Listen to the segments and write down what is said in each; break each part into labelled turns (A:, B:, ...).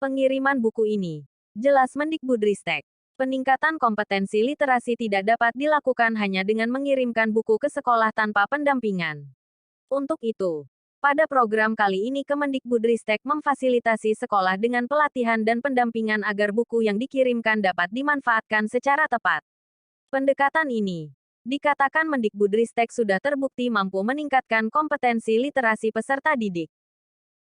A: Pengiriman buku ini, jelas Mendikbudristek. Peningkatan kompetensi literasi tidak dapat dilakukan hanya dengan mengirimkan buku ke sekolah tanpa pendampingan. Untuk itu, pada program kali ini Kemendikbudristek memfasilitasi sekolah dengan pelatihan dan pendampingan agar buku yang dikirimkan dapat dimanfaatkan secara tepat. Pendekatan ini, dikatakan Mendikbudristek sudah terbukti mampu meningkatkan kompetensi literasi peserta didik.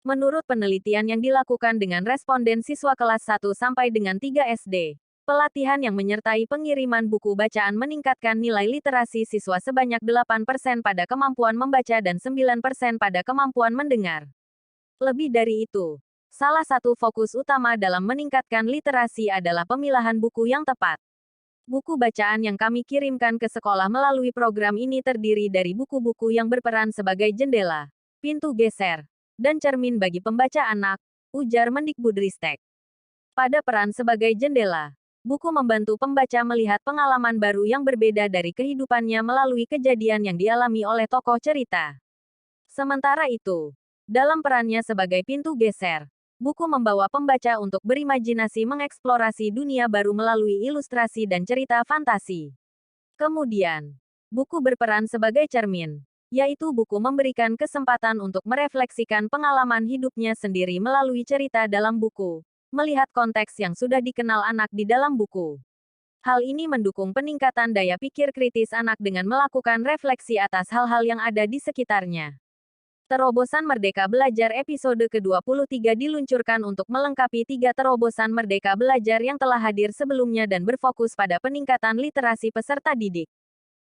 A: Menurut penelitian yang dilakukan dengan responden siswa kelas 1 sampai dengan 3 SD, pelatihan yang menyertai pengiriman buku bacaan meningkatkan nilai literasi siswa sebanyak 8% pada kemampuan membaca dan 9% pada kemampuan mendengar. Lebih dari itu, salah satu fokus utama dalam meningkatkan literasi adalah pemilahan buku yang tepat. Buku bacaan yang kami kirimkan ke sekolah melalui program ini terdiri dari buku-buku yang berperan sebagai jendela, pintu geser, dan cermin bagi pembaca anak, ujar Mendikbudristek. Pada peran sebagai jendela, buku membantu pembaca melihat pengalaman baru yang berbeda dari kehidupannya melalui kejadian yang dialami oleh tokoh cerita. Sementara itu, dalam perannya sebagai pintu geser, buku membawa pembaca untuk berimajinasi mengeksplorasi dunia baru melalui ilustrasi dan cerita fantasi. Kemudian, buku berperan sebagai cermin, yaitu buku memberikan kesempatan untuk merefleksikan pengalaman hidupnya sendiri melalui cerita dalam buku, melihat konteks yang sudah dikenal anak di dalam buku. Hal ini mendukung peningkatan daya pikir kritis anak dengan melakukan refleksi atas hal-hal yang ada di sekitarnya. Terobosan Merdeka Belajar episode ke-23 diluncurkan untuk melengkapi 3 terobosan Merdeka Belajar yang telah hadir sebelumnya dan berfokus pada peningkatan literasi peserta didik.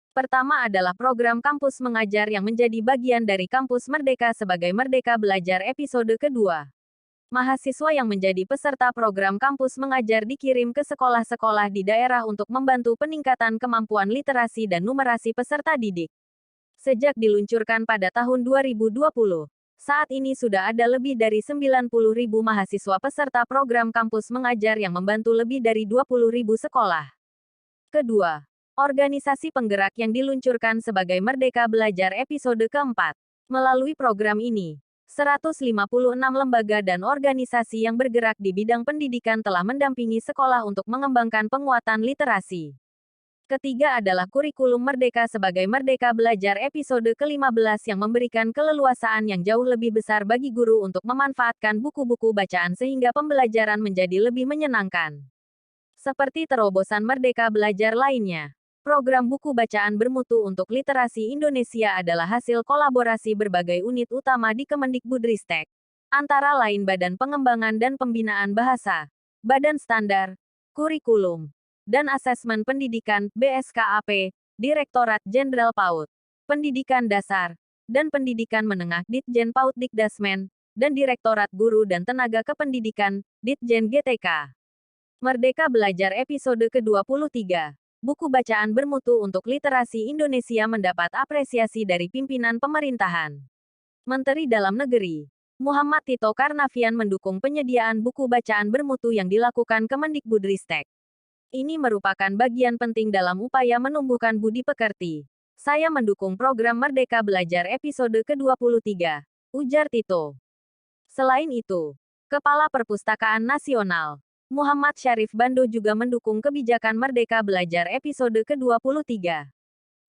A: Pertama adalah program Kampus Mengajar yang menjadi bagian dari Kampus Merdeka sebagai Merdeka Belajar episode kedua. Mahasiswa yang menjadi peserta program Kampus Mengajar dikirim ke sekolah-sekolah di daerah untuk membantu peningkatan kemampuan literasi dan numerasi peserta didik. Sejak diluncurkan pada tahun 2020, saat ini sudah ada lebih dari 90.000 mahasiswa peserta program Kampus Mengajar yang membantu lebih dari 20.000 sekolah. Kedua, organisasi penggerak yang diluncurkan sebagai Merdeka Belajar episode keempat. Melalui program ini, 156 lembaga dan organisasi yang bergerak di bidang pendidikan telah mendampingi sekolah untuk mengembangkan penguatan literasi. Ketiga adalah kurikulum Merdeka sebagai Merdeka Belajar episode ke-15 yang memberikan keleluasaan yang jauh lebih besar bagi guru untuk memanfaatkan buku-buku bacaan sehingga pembelajaran menjadi lebih menyenangkan. Seperti terobosan Merdeka Belajar lainnya, program buku bacaan bermutu untuk literasi Indonesia adalah hasil kolaborasi berbagai unit utama di Kemendikbudristek, antara lain Badan Pengembangan dan Pembinaan Bahasa, Badan Standar, Kurikulum, dan Asesmen Pendidikan, BSKAP, Direktorat Jenderal PAUD, Pendidikan Dasar, dan Pendidikan Menengah Ditjen PAUD Dikdasmen, dan Direktorat Guru dan Tenaga Kependidikan, Ditjen GTK. Merdeka Belajar episode ke-23. Buku bacaan bermutu untuk literasi Indonesia mendapat apresiasi dari pimpinan pemerintahan. Menteri Dalam Negeri, Muhammad Tito Karnavian mendukung penyediaan buku bacaan bermutu yang dilakukan Kemendikbudristek. Ini merupakan bagian penting dalam upaya menumbuhkan budi pekerti. Saya mendukung program Merdeka Belajar episode ke-23, ujar Tito. Selain itu, Kepala Perpustakaan Nasional, Muhammad Syarif Bando juga mendukung kebijakan Merdeka Belajar episode ke-23.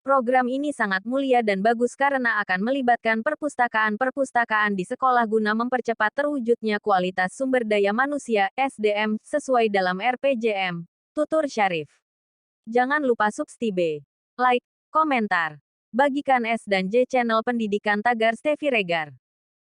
A: Program ini sangat mulia dan bagus karena akan melibatkan perpustakaan-perpustakaan di sekolah guna mempercepat terwujudnya kualitas sumber daya manusia, SDM, sesuai dalam RPJM, tutur Syarif. Jangan lupa subscribe, like, komentar, bagikan S dan J channel pendidikan Tagar Stevi Regar.